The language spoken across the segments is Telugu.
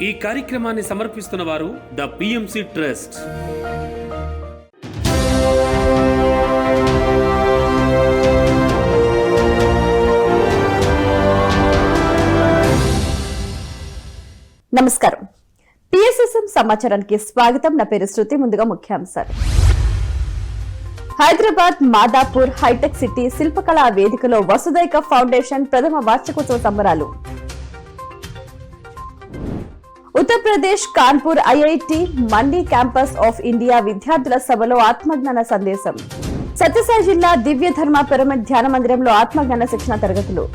ఈ కార్యక్రమాన్ని సమర్పిస్తున్న వారు ద పిఎంసి ట్రస్ట్. నమస్కారం. పిఎస్ఎస్ఎం సమాచారానికి స్వాగతం. నా పేరు శృతి. ముందుగా ముఖ్యాంశాలు. హైదరాబాద్ మాదాపూర్ హైటెక్ సిటీ శిల్పకళా వేదికలో వసుదైక ఫౌండేషన్ ప్రథమ వార్షికోత్సవ సంబరాలు. Uttar Pradesh Kanpur IIT Mandi campus of India విద్యార్థుల సభలో ఆత్మజ్ఞాన సందేశం. సత్యసాయి జిల్లా దివ్య ధర్మ పిరమిడ్ ధ్యాన మందిరంలో ఆత్మజ్ఞాన శిక్షణ తరగతులు.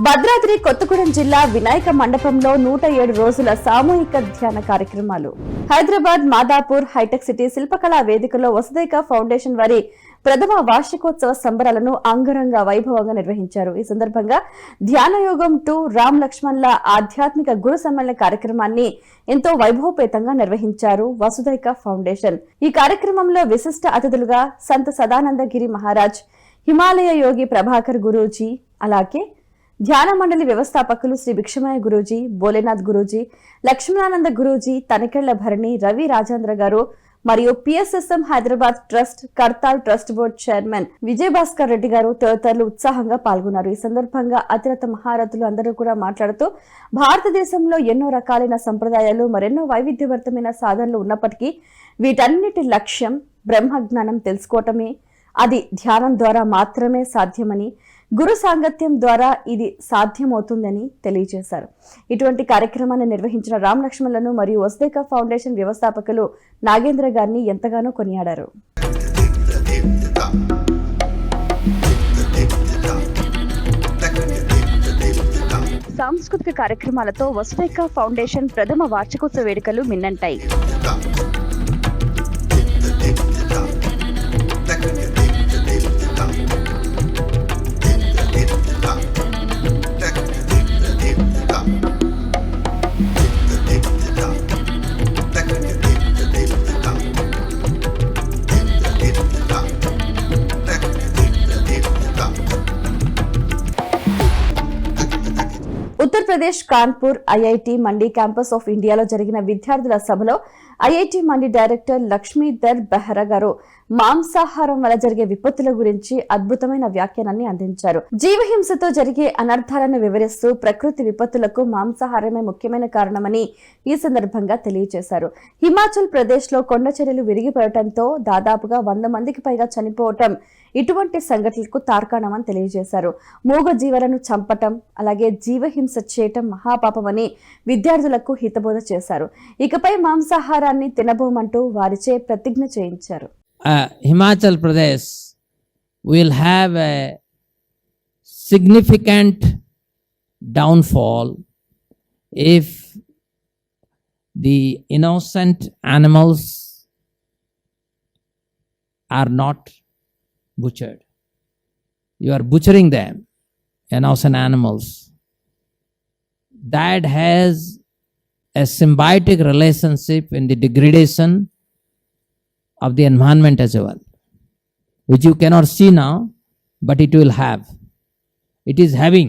భద్రాద్రి కొత్తగూడెం జిల్లా వినాయక మండపంలో 107 రోజుల సామూహిక ధ్యాన కార్యక్రమాలు. హైదరాబాద్ మాదాపూర్ హైటెక్ సిటీ శిల్పకళా వేదికలో వసుదైక ఫౌండేషన్ వారి ప్రథమ వార్షికోత్సవ సంబరాలను అంగరంగ వైభవంగా నిర్వహించారు. ఈ సందర్భంగా ధ్యానయోగం 2 రామ్ లక్ష్మణ్ల ఆధ్యాత్మిక గురు సమ్మేళన కార్యక్రమాన్ని ఎంతో వైభవపేతంగా నిర్వహించారు వసుదైక ఫౌండేషన్. ఈ కార్యక్రమంలో విశిష్ట అతిథులుగా సంత సదానందగిరి మహారాజ్, హిమాలయ యోగి ప్రభాకర్ గురూజీ, అలాగే ధ్యాన మండలి వ్యవస్థాపకులు శ్రీ భిక్షమయ్య గురూజీ, భోలేనాథ్ గురూజీ, లక్ష్మణానంద గురూజీ, తనికెళ్ల భరణి, రవి రాజేంద్ర గారు మరియు PSSM Hyderabad trust Kadthal trust board chairman Vijayabhaskar Reddy గారు తదితరులు ఉత్సాహంగా పాల్గొన్నారు. ఈ సందర్భంగా అతిరథ మహారథులు అందరూ కూడా మాట్లాడుతూ భారతదేశంలో ఎన్నో రకాలైన సంప్రదాయాలు, మరెన్నో వైవిధ్యభరితమైన సాధనలు ఉన్నప్పటికీ వీటన్నిటి లక్ష్యం బ్రహ్మజ్ఞానం తెలుసుకోవటమే. అది ధ్యానం ద్వారా మాత్రమే సాధ్యమని, గురు సాంగత్యం ద్వారా ఇది సాధ్యమవుతుందని తెలియజేశారు. ఇటువంటి కార్యక్రమాన్ని నిర్వహించిన రామ్ లక్ష్మణ్లను మరియు వసుదైక ఫౌండేషన్ వ్యవస్థాపకులు నాగేంద్ర గారిని ఎంతగానో కొనియాడారు. సాంస్కృతిక కార్యక్రమాలతో వసుదైక ఫౌండేషన్ ప్రథమ వార్షికోత్సవ వేడుకలు మిన్నంటాయి. Uttar Pradesh Kanpur IIT Mandi campus of ఇండియాలో జరిగిన విద్యార్థుల సభలో ఐఐటి మండి డైరెక్టర్ లక్ష్మీధర్ బెహ్రా గారు మాంసాహారం వల్ల జరిగే విపత్తుల గురించి అద్భుతమైన వ్యాఖ్యానాన్ని అందించారు. జీవహింసతో జరిగే అనర్థాలను వివరిస్తూ ప్రకృతి విపత్తులకు మాంసాహారమే ముఖ్యమైన కారణమని ఈ సందర్భంగా తెలియజేశారు. హిమాచల్ ప్రదేశ్ లో కొండ చర్యలు విరిగిపడటంతో దాదాపుగా 100 మందికి పైగా చనిపోవటం ఇటువంటి సంఘటనలకు తార్కాణమని తెలియజేశారు. మూగ జీవాలను చంపటం, అలాగే జీవహింస చేయటం మహాపాపమని విద్యార్థులకు హితబోధ చేశారు. ఇకపై మాంసాహారాన్ని తినబోమంటూ వారిచే ప్రతిజ్ఞ చేయించారు. Himachal Pradesh will have a significant downfall if the innocent animals are not butchered. You are butchering them, innocent animals. That has a symbiotic relationship in the degradation of the environment as well, which you cannot see now, but it will have. It is having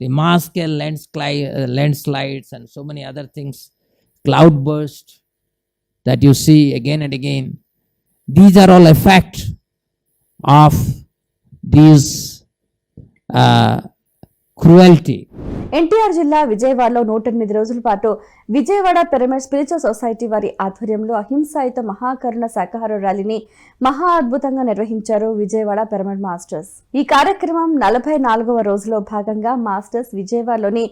the mass scale landslides and so many other things, cloud burst that you see again and again. These are all effects of these cruelty. NTR జిల్లా విజయవాడలో 108 రోజుల పాటు విజయవాడ పిరమిడ్ స్పిరిచువల్ సొసైటీ వారి ఆధ్వర్యంలో అహింసాయుత మహాకరుణ శాకాహార ర్యాలీని మహా అద్భుతంగా నిర్వహించారు విజయవాడ పిరమిడ్ మాస్టర్స్. ఈ కార్యక్రమం 44వ రోజులో భాగంగా మాస్టర్స్ విజయవాడలోని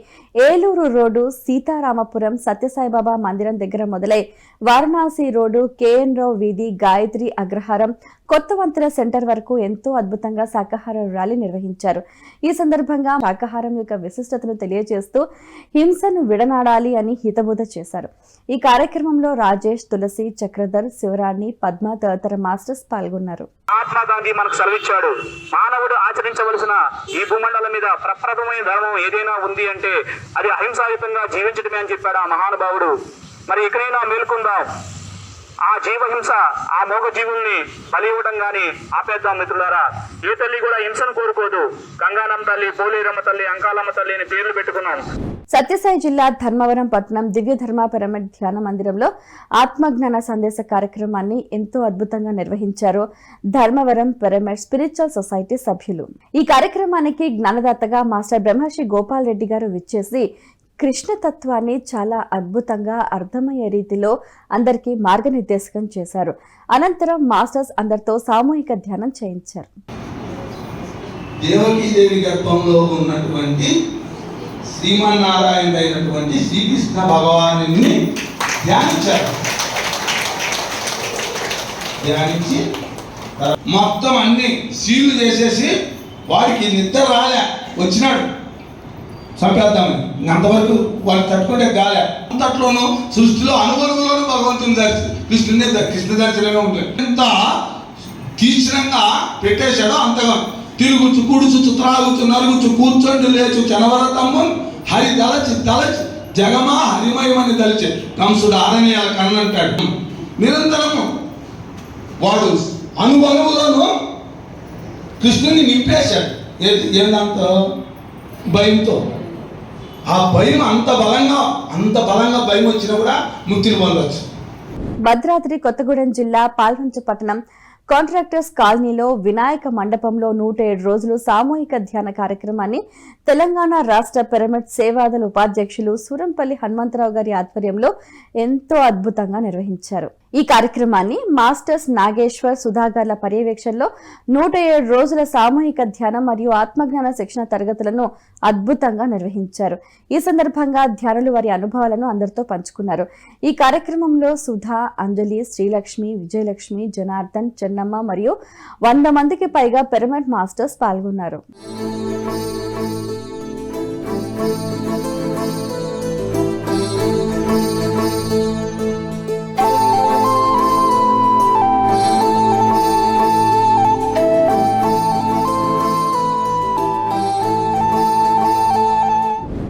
ఏలూరు రోడ్డు, సీతారామపురం సత్యసాయిబాబా మందిరం దగ్గర మొదలై వారణాసి రోడ్డు, కేఎన్ రావు వీధి, గాయత్రి అగ్రహారం, కొత్త వంతెన సెంటర్ వరకు ఎంతో అద్భుతంగా శాకాహార ర్యాలీ నిర్వహించారు. ఈ సందర్భంగా శాకాహారం యొక్క విశిష్టతను తెలియజేస్తూ హింసను విడనాడాలి అని హితబోధ చేశారు. ఈ కార్యక్రమంలో రాజేష్, తులసి, చక్రధర్, శివరాణి, పద్మ తదితర మాస్టర్స్ పాల్గొన్నారు. మహాత్మా గాంధీ మనకు సెలవిచ్చాడు, మానవుడు ఆచరించవలసిన ఈ భూమండలం మీద ప్రప్రథమైన ధర్మం ఏదైనా ఉంది అంటే అది అహింసాయుతంగా జీవించడమే అని చెప్పాడు ఆ మహానుభావుడు. మరి ఇకనైనా మేల్కొందాం. ఆ జీవహింస, ఆ మోగ జీవుల్ని బలి ఇవ్వడం గాని ఆపేద్దాం మిత్రులారా. ఏ తల్లి కూడా హింసను కోరుకోదు. గంగానమ్మ తల్లి, పోలేరమ్మ తల్లి, అంకాలమ్మ తల్లి అని పేర్లు పెట్టుకున్నాం. సత్యసాయి జిల్లా ధర్మవరం పట్టణం దివ్య ధర్మ పిరమిడ్ ధ్యాన మందిరంలో ఆత్మజ్ఞాన సందేశ కార్యక్రమాన్ని ఎంతో అద్భుతంగా నిర్వహించారు ధర్మవరం పిరమిడ్ స్పిరిచువల్ సొసైటీ సభ్యులు. ఈ కార్యక్రమానికి జ్ఞానదాతగా మాస్టర్ బ్రహ్మశ్రీ గోపాల్ రెడ్డి గారు విచ్చేసి కృష్ణతత్వాన్ని చాలా అద్భుతంగా అర్థమయ్యే రీతిలో అందరికీ మార్గనిర్దేశకం చేశారు. అనంతరం మాస్టర్స్ అందరితో సామూహిక ధ్యానం చేయించారు. దేవకీదేవి గర్భంలో ఉన్నటువంటి శ్రీమన్నారాయణ అయినటువంటి శ్రీకృష్ణ భగవాను ధ్యానించారు. ధ్యానించి మొత్తం అన్ని సీలు చేసేసి వాడికి నిద్ర రాలే, వచ్చినాడు చంపేద్దామని. అంతవరకు వాళ్ళు తట్టుకుంటే గాలే. అంతట్లోనూ సృష్టిలో అనుభవంలోనూ భగవంతుని కృష్ణ దర్శనంగా ఉంటుంది. ఎంత తీక్షణంగా పెట్టేశాడో అంతగా తిరుగుచు కూడుచు త్రాగుచు నరుగుచు కూర్చోండి లేచు చనవరతమ్మన్ హరి దళచి జగమా హరిమయమని దళచి కంసుడు ఆరణ్యాల కన్నంటాడు. నిరంతరము వాడు అనుభవంలోనూ కృష్ణుని నింపేశాడు. ఏందంత భయంతో, ఆ భయం అంత బలంగా భయం వచ్చినా కూడా ముక్తిని పొందవచ్చు. భద్రాద్రి కొత్తగూడెం జిల్లా పాల్వంచ పట్టణం కాంట్రాక్టర్స్ కాలనీలో వినాయక మండపంలో 107 రోజులు సామూహిక ధ్యాన కార్యక్రమాన్ని తెలంగాణ రాష్ట్ర పిరమిడ్ సేవాదళ ఉపాధ్యక్షులు సూరంపల్లి హనుమంతరావు గారి ఆధ్వర్యంలో ఎంతో అద్భుతంగా నిర్వహించారు. ఈ కార్యక్రమాన్ని మాస్టర్స్ నాగేశ్వర్ సుధాగర్ల పర్యవేక్షణలో 107 రోజుల సామూహిక ధ్యానం మరియు ఆత్మజ్ఞాన శిక్షణ తరగతులను అద్భుతంగా నిర్వహించారు. ఈ సందర్భంగా ధ్యానులు వారి అనుభవాలను అందరితో పంచుకున్నారు. ఈ కార్యక్రమంలో సుధా, అంజలి, శ్రీలక్ష్మి, విజయలక్ష్మి, జనార్దన్, చెన్నమ్మ మరియు 100 మందికి పైగా పిరమిడ్ మాస్టర్స్ పాల్గొన్నారు.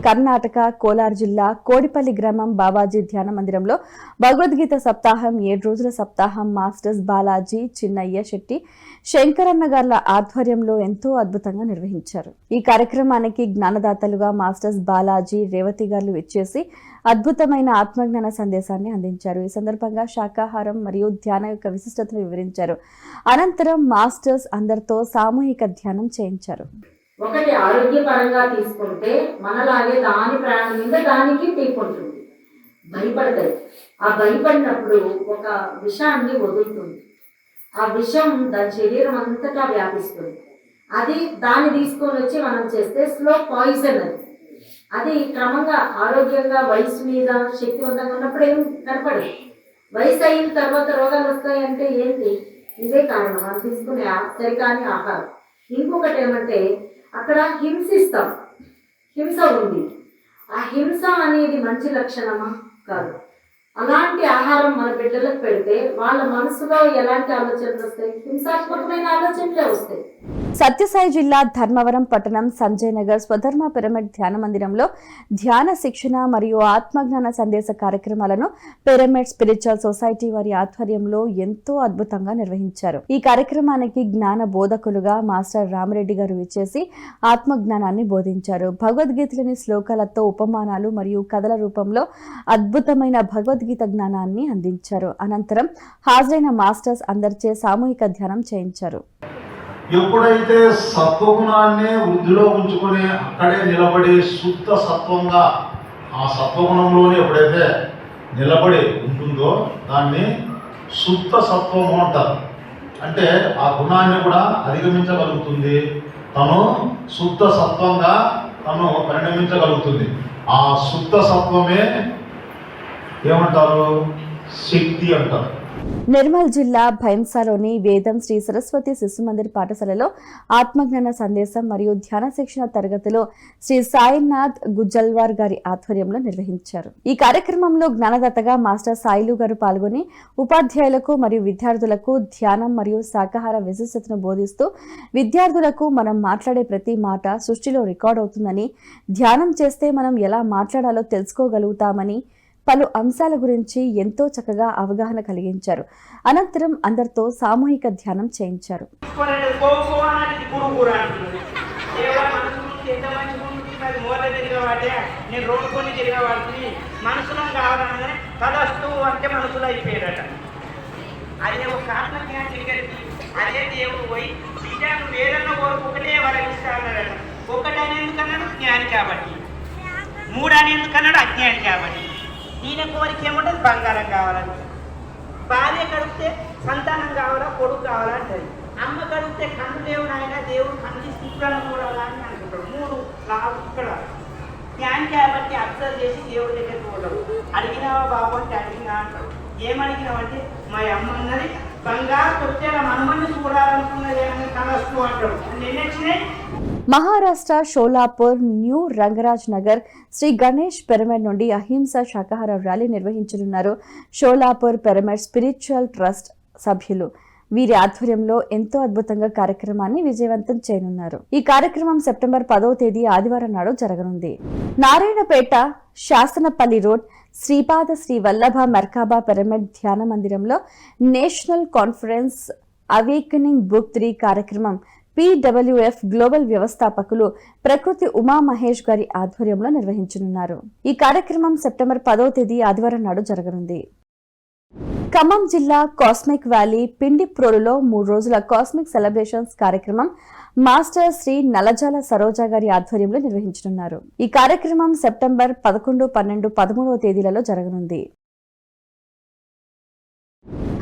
కర్ణాటక కోలార్ జిల్లా కోడిపల్లి గ్రామం బాబాజీ ధ్యాన మందిరంలో భగవద్గీత సప్తాహం 7 రోజుల సప్తాహం మాస్టర్స్ బాలాజీ, చిన్నయ్య శెట్టి, శంకరన్న గార్ల ఆధ్వర్యంలో ఎంతో అద్భుతంగా నిర్వహించారు. ఈ కార్యక్రమానికి జ్ఞానదాతలుగా మాస్టర్స్ బాలాజీ, రేవతి గార్లు ఇచ్చేసి అద్భుతమైన ఆత్మజ్ఞాన సందేశాన్ని అందించారు. ఈ సందర్భంగా శాకాహారం మరియు ధ్యాన యొక్క విశిష్టతను వివరించారు. అనంతరం మాస్టర్స్ అందరితో సామూహిక ధ్యానం చేయించారు. ఒకటి ఆరోగ్యపరంగా తీసుకుంటే మనలాగే దాని ప్రాణం మీద దానికి తీపుంటుంది, భయపడతాయి. ఆ భయపడినప్పుడు ఒక విషాన్ని వదులుతుంది. ఆ విషం దాని శరీరం అంతటా వ్యాపిస్తుంది. అది దాన్ని తీసుకొని వచ్చి మనం చేస్తే స్లో పాయిజన్. అది క్రమంగా ఆరోగ్యంగా వయసు మీద శక్తివంతంగా ఉన్నప్పుడు ఏం కనపడదు. వయసు అయిన తర్వాత రోగాలు వస్తాయంటే ఏంటి? ఇదే కారణం, మనం తీసుకునే సరికాని ఆహారం. ఇంకొకటి ఏమంటే అక్కడ హింసిస్తాం, హింస ఉంది. ఆ హింస అనేది మంచి లక్షణమా? కాదు. అలాంటి ఆహారం మన బిడ్డలకు పెడితే వాళ్ళ మనసులో ఎలాంటి ఆలోచనలు వస్తాయి? హింసాత్మకమైన ఆలోచనలే వస్తాయి. సత్యసాయి జిల్లా ధర్మవరం పట్టణం సంజయ్ నగర్ స్వధర్మ పిరమిడ్ ధ్యాన మందిరంలో ధ్యాన శిక్షణ మరియు ఆత్మజ్ఞాన సందేశ కార్యక్రమాలను పిరమిడ్ స్పిరిచువల్ సొసైటీ వారి ఆధ్వర్యంలో ఎంతో అద్భుతంగా నిర్వహించారు. ఈ కార్యక్రమానికి జ్ఞాన బోధకులుగా మాస్టర్ రామరెడ్డి గారు విచ్చేసి ఆత్మజ్ఞానాన్ని బోధించారు. భగవద్గీతలోని శ్లోకాలతో ఉపమానాలు మరియు కథల రూపంలో అద్భుతమైన భగవద్గీత జ్ఞానాన్ని అందించారు. అనంతరం హాజరైన మాస్టర్స్ అందరిచే సామూహిక ధ్యానం చేయించారు. ఎప్పుడైతే సత్వగుణాన్ని వృద్ధిలో ఉంచుకొని అక్కడే నిలబడి శుద్ధ సత్వంగా ఆ సత్వగుణంలోనే ఎప్పుడైతే నిలబడి ఉంటుందో దాన్ని శుద్ధ సత్వము అంటారు. అంటే ఆ గుణాన్ని కూడా అధిగమించగలుగుతుంది, తను శుద్ధ సత్వంగా తను పరిణమించగలుగుతుంది. ఆ శుద్ధ సత్వమే ఏమంటారు? శక్తి అంటారు. నిర్మల్ జిల్లా భైంసాలోని వేదం శ్రీ సరస్వతి శిశు మందిర్ పాఠశాలలో ఆత్మజ్ఞాన సందేశం మరియు ధ్యాన శిక్షణ తరగతిలో శ్రీ సాయినాథ్ గుజ్జల్వార్ గారి ఆధ్వర్యంలో నిర్వహించారు. ఈ కార్యక్రమంలో జ్ఞానదాతగా మాస్టర్ సాయిలు గారు పాల్గొని ఉపాధ్యాయులకు మరియు విద్యార్థులకు ధ్యానం మరియు శాకాహార విశిష్టతను బోధిస్తూ విద్యార్థులకు మనం మాట్లాడే ప్రతి మాట సృష్టిలో రికార్డ్ అవుతుందని, ధ్యానం చేస్తే మనం ఎలా మాట్లాడాలో తెలుసుకోగలుగుతామని, పలు అంశాల గురించి ఎంతో చక్కగా అవగాహన కలిగించారు. అనంతరం అందరితో సామూహిక ధ్యానం చేయించారు. నేను రోడ్డు కొని తిరిగే వాడికి మనసులో కావాలనగానే తదస్తు అంటే మనసులో అయిపోయాడట. అదే ఒక ఆత్మజ్ఞానం దగ్గరికి అదే దేవుడు పోయి బిడ్డ నువ్వు ఏదన్నా కోరుకు ఒకటే వరగిస్తా అన్నాడట. ఒకటి అనేందుకన్నాడు జ్ఞాని కాబట్టి, మూడు అనేందుకన్నాడు అజ్ఞాని కాబట్టి. ఈయన కోరిక ఏముంటుంది? బంగారం కావాలని. భార్య కడిగితే సంతానం కావాలా, కొడుకు కావాలా అంటది. అమ్మ కడిగితే కన్ను దేవుడు ఆయన దేవుడు కన్ను శుక్రాలను చూడాలా అని అనుకుంటాడు. మూడు ఇక్కడ జ్ఞాని కాబట్టి అబ్జర్వ్ చేసి దేవుడి దగ్గర చూడడం. అడిగినావా బాబు అంటే అడిగినా అంటాడు. ఏమడిగినావంటే మా అమ్మ అన్నది బంగారు కొట్టేల మనమని చూడాలనుకున్నది ఏమన్నా కలస్తూ అంటాడు. ఎన్ని వచ్చినాయి? మహారాష్ట్ర షోలాపూర్ న్యూ రంగరాజ్ నగర్ శ్రీ గణేష్ పిరమిడ్ నుండి అహింస శాకాహార ర్యాలీ నిర్వహించనున్నారు షోలాపూర్ పిరమిడ్ స్పిరిచువల్ ట్రస్ట్ సభ్యులు. వీరి ఆధ్వర్యంలో ఎంతో అద్భుతంగా కార్యక్రమాన్ని విజయవంతం చేయనున్నారు. ఈ కార్యక్రమం సెప్టెంబర్ 10వ తేదీ ఆదివారం నాడు జరగనుంది. Narayanpet Sasanapalli road Sripada Sri Vallabha merkaba pyramid ధ్యాన మందిరంలో నేషనల్ కాన్ఫరెన్స్ అవేకనింగ్ బుక్ 3 కార్యక్రమం PWF గ్లోబల్ వ్యవస్థాపకులు ప్రకృతి ఉమా మహేష్ గారి ఆధ్వర్యంలో నిర్వహించనున్నారు. ఈ కార్యక్రమం సెప్టెంబర్ 10వ తేదీ ఆదివారం నాడు జరగనుంది. ఖమ్మం జిల్లా కాస్మిక్ వ్యాలీ పిండిప్రోలులో 3 రోజుల కాస్మిక్ సెలబ్రేషన్స్ కార్యక్రమం మాస్టర్ శ్రీ నలజాల సరోజా గారి ఆధ్వర్యంలో నిర్వహించనున్నారు. ఈ కార్యక్రమం సెప్టెంబర్ 11, 12, 13వ తేదీలలో జరగనుంది.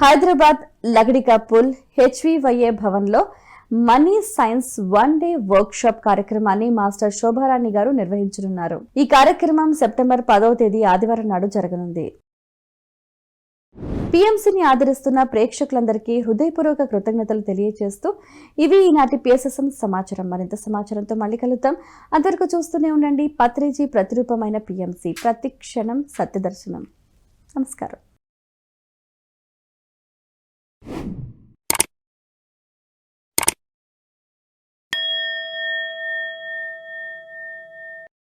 హైదరాబాద్ లగడికాపుల్ HVYA భవన్లో money science 1 day work shop కార్యక్రమాన్ని మాస్టర్ శోభారాణి గారు నిర్వహించనున్నారు. ఈ కార్యక్రమం సెప్టెంబర్ 10వ తేదీ ఆదివారం నాడు జరగనుంది. PMCని ఆదరిస్తున్న ప్రేక్షకులందరికీ హృదయపూర్వక కృతజ్ఞతలు తెలియజేస్తూ ఇవి ఈనాటి PSSM సమాచారం. మరింత సమాచారంతో మళ్ళీ కలుద్దాం. అంతవరకు చూస్తూనే ఉండండి పత్రిజీ ప్రతిరూపమైన PMC, ప్రతి క్షణం సత్యదర్శనం. నమస్కారం.